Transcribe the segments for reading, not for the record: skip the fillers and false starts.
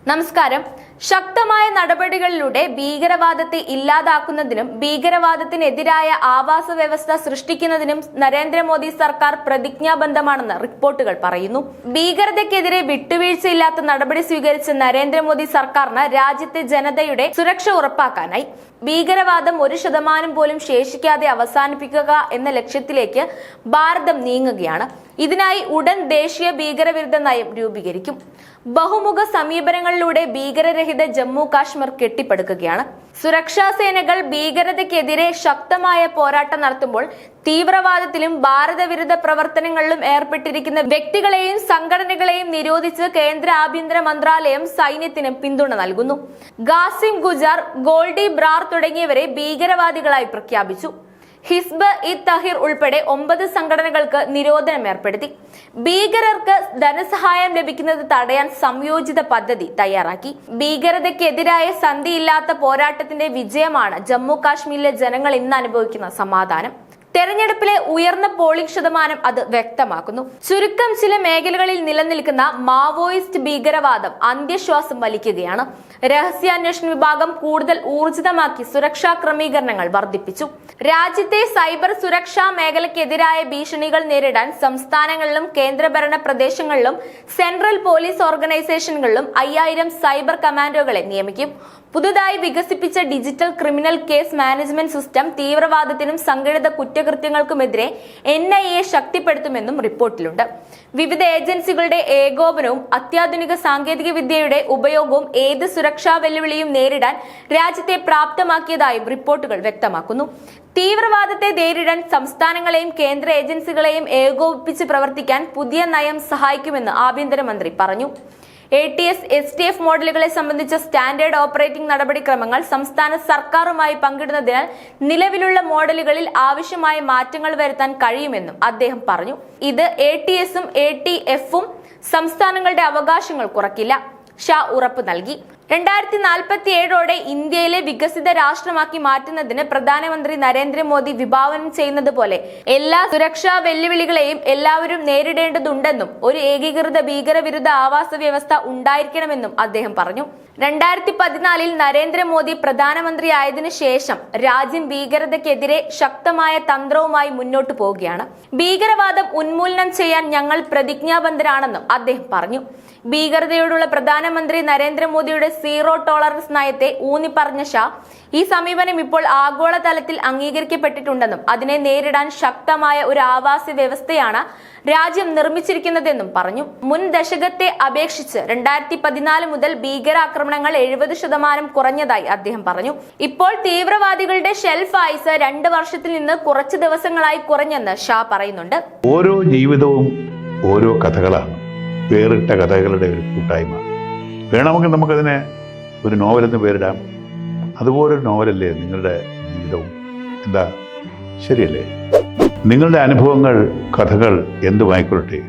നമസ്കാരം. ശക്തമായ നടപടികളിലൂടെ ഭീകരവാദത്തെ ഇല്ലാതാക്കുന്നതിനും ഭീകരവാദത്തിനെതിരായ ആവാസ വ്യവസ്ഥ സൃഷ്ടിക്കുന്നതിനും നരേന്ദ്രമോദി സർക്കാർ പ്രതിജ്ഞാബദ്ധമാണെന്ന് റിപ്പോർട്ടുകൾ പറയുന്നു. ഭീകരതയ്ക്കെതിരെ വിട്ടുവീഴ്ചയില്ലാത്ത നടപടി സ്വീകരിച്ച നരേന്ദ്രമോദി സർക്കാരിന് രാജ്യത്തെ ജനതയുടെ സുരക്ഷ ഉറപ്പാക്കാനായി ഭീകരവാദം 1% പോലും ശേഷിക്കാതെ അവസാനിപ്പിക്കുക എന്ന ലക്ഷ്യത്തിലേക്ക് ഭാരതം നീങ്ങുകയാണ്. ഇതിനായി ഉടൻ ദേശീയ ഭീകരവിരുദ്ധ നയം രൂപീകരിക്കും. ബഹുമുഖ സമീപനങ്ങളിലൂടെ ഭീകരരഹിത ജമ്മു കാശ്മീർ കെട്ടിപ്പടുക്കുകയാണ്. സുരക്ഷാ സേനകൾ ഭീകരതയ്ക്കെതിരെ ശക്തമായ പോരാട്ടം നടത്തുമ്പോൾ തീവ്രവാദത്തിലും ഭാരതവിരുദ്ധ പ്രവർത്തനങ്ങളിലും ഏർപ്പെട്ടിരിക്കുന്ന വ്യക്തികളെയും സംഘടനകളെയും നിരോധിച്ച് കേന്ദ്ര ആഭ്യന്തര മന്ത്രാലയം സൈന്യത്തിന് പിന്തുണ നൽകുന്നു. ഖാസിം ഗുജാർ, ഗോൾഡി ബ്രാർ തുടങ്ങിയവരെ ഭീകരവാദികളായി പ്രഖ്യാപിച്ചു. ഹിസ്ബ് ഇ തഹീർ ഉൾപ്പെടെ 9 സംഘടനകൾക്ക് നിരോധനം ഏർപ്പെടുത്തി. ഭീകരർക്ക് ധനസഹായം ലഭിക്കുന്നത് തടയാൻ സംയോജിത പദ്ധതി തയ്യാറാക്കി. ഭീകരതയ്ക്കെതിരായ സന്ധിയില്ലാത്ത പോരാട്ടത്തിന്റെ വിജയമാണ് ജമ്മു കാശ്മീരിലെ ജനങ്ങൾ ഇന്ന് അനുഭവിക്കുന്ന സമാധാനം. തെരഞ്ഞെടുപ്പിലെ ഉയർന്ന പോളിംഗ് ശതമാനം അത് വ്യക്തമാക്കുന്നു. ചുരുക്കം ചില മേഖലകളിൽ നിലനിൽക്കുന്ന മാവോയിസ്റ്റ് ഭീകരവാദം അന്ത്യശ്വാസം വലിക്കുകയാണ്. രഹസ്യാന്വേഷണ വിഭാഗം കൂടുതൽ ഊർജിതമാക്കി സുരക്ഷാ ക്രമീകരണങ്ങൾ വർദ്ധിപ്പിച്ചു. രാജ്യത്തെ സൈബർ സുരക്ഷാ മേഖലയ്ക്കെതിരായ ഭീഷണികൾ നേരിടാൻ സംസ്ഥാനങ്ങളിലും കേന്ദ്രഭരണ പ്രദേശങ്ങളിലും സെൻട്രൽ പോലീസ് ഓർഗനൈസേഷനുകളിലും 5000 സൈബർ കമാൻഡോകളെ നിയമിക്കും. പുതുതായി വികസിപ്പിച്ച digital criminal case management system തീവ്രവാദത്തിനും സംഘടിത കുറ്റകൃത്യങ്ങൾക്കുമെതിരെ NIA ശക്തിപ്പെടുത്തുമെന്നും റിപ്പോർട്ടിലുണ്ട്. വിവിധ ഏജൻസികളുടെ ഏകോപനവും അത്യാധുനിക സാങ്കേതിക വിദ്യയുടെ ഉപയോഗവും ഏത് സുരക്ഷാ വെല്ലുവിളിയും നേരിടാൻ രാജ്യത്തെ പ്രാപ്തമാക്കിയതായും റിപ്പോർട്ടുകൾ വ്യക്തമാക്കുന്നു. തീവ്രവാദത്തെ നേരിടാൻ സംസ്ഥാനങ്ങളെയും കേന്ദ്ര ഏജൻസികളെയും ഏകോപിപ്പിച്ച് പ്രവർത്തിക്കാൻ പുതിയ നയം സഹായിക്കുമെന്ന് ആഭ്യന്തരമന്ത്രി പറഞ്ഞു. ATS, STF മോഡലുകളെ സംബന്ധിച്ച സ്റ്റാൻഡേർഡ് ഓപ്പറേറ്റിംഗ് നടപടിക്രമങ്ങൾ സംസ്ഥാന സർക്കാരുമായി പങ്കിടുന്നതിനാൽ നിലവിലുള്ള മോഡലുകളിൽ ആവശ്യമായ മാറ്റങ്ങൾ വരുത്താൻ കഴിയുമെന്നും അദ്ദേഹം പറഞ്ഞു. ഇത് ATS-ഉം ATF-ഉം സംസ്ഥാനങ്ങളുടെ അവകാശങ്ങൾ കുറയ്ക്കില്ല. ഷാ ഉറപ്പ് നൽകി. 2047ഓടെ ഇന്ത്യയിലെ വികസിത രാഷ്ട്രമാക്കി മാറ്റുന്നതിന് പ്രധാനമന്ത്രി നരേന്ദ്രമോദി വിഭാവനം ചെയ്യുന്നത് പോലെ എല്ലാ സുരക്ഷാ വെല്ലുവിളികളെയും എല്ലാവരും നേരിടേണ്ടതുണ്ടെന്നും ഒരു ഏകീകൃത ഭീകരവിരുദ്ധ ആവാസ വ്യവസ്ഥ ഉണ്ടായിരിക്കണമെന്നും അദ്ദേഹം പറഞ്ഞു. 2014-ൽ നരേന്ദ്രമോദി പ്രധാനമന്ത്രിയായതിനു ശേഷം രാജ്യം ഭീകരതയ്ക്കെതിരെ ശക്തമായ തന്ത്രവുമായി മുന്നോട്ടു പോവുകയാണ്. ഭീകരവാദം ഉന്മൂലനം ചെയ്യാൻ ഞങ്ങൾ പ്രതിജ്ഞാബദ്ധരാണെന്നും അദ്ദേഹം പറഞ്ഞു. ഭീകരതയോടുള്ള പ്രധാനമന്ത്രി നരേന്ദ്രമോദിയുടെ സീറോ ടോളറൻസ് നയത്തെ ഊന്നിപ്പറഞ്ഞ ഷാ ഈ സമീപനം ഇപ്പോൾ ആഗോളതലത്തിൽ അംഗീകരിക്കപ്പെട്ടിട്ടുണ്ടെന്നും അതിനെ നേരിടാൻ ശക്തമായ ഒരു ആവാസ വ്യവസ്ഥയാണ് രാജ്യം നിർമ്മിച്ചിരിക്കുന്നതെന്നും പറഞ്ഞു. മുൻ ദശകത്തെ അപേക്ഷിച്ച് 2014 മുതൽ ഭീകരാക്രമണങ്ങൾ 70% കുറഞ്ഞതായി അദ്ദേഹം പറഞ്ഞു. ഇപ്പോൾ തീവ്രവാദികളുടെ ഷെൽഫ് ആയുസ് 2 വർഷത്തിൽ നിന്ന് കുറച്ച് ദിവസങ്ങളായി കുറഞ്ഞെന്ന് ഷാ പറയുന്നുണ്ട്. ഓരോ ജീവിതവും ഓരോ കഥകളാണ്, വേറിട്ട കഥകളുടെ ഒരു കൂട്ടായ്മ. വേണമെങ്കിൽ നമുക്കതിനെ ഒരു നോവലെന്ന് പേരിടാം. അതുപോലൊരു നോവലല്ലേ നിങ്ങളുടെ ജീവിതവും? എന്താ, ശരിയല്ലേ? നിങ്ങളുടെ അനുഭവങ്ങൾ, കഥകൾ എന്തുമായിക്കൊള്ളട്ടെ,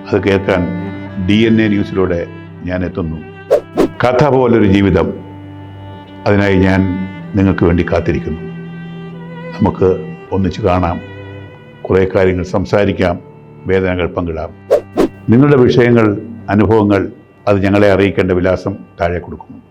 അത് കേൾക്കാൻ DNA ന്യൂസിലൂടെ ഞാൻ എത്തുന്നു. കഥ പോലൊരു ജീവിതം, അതിനായി ഞാൻ നിങ്ങൾക്ക് വേണ്ടി കാത്തിരിക്കുന്നു. നമുക്ക് ഒന്നിച്ച് കാണാം, കുറേ കാര്യങ്ങൾ സംസാരിക്കാം, വേദനകൾ പങ്കിടാം. നിങ്ങളുടെ വിഷയങ്ങൾ, അനുഭവങ്ങൾ അത് ഞങ്ങളെ അറിയിക്കേണ്ട വിലാസം താഴെ കൊടുക്കുന്നു.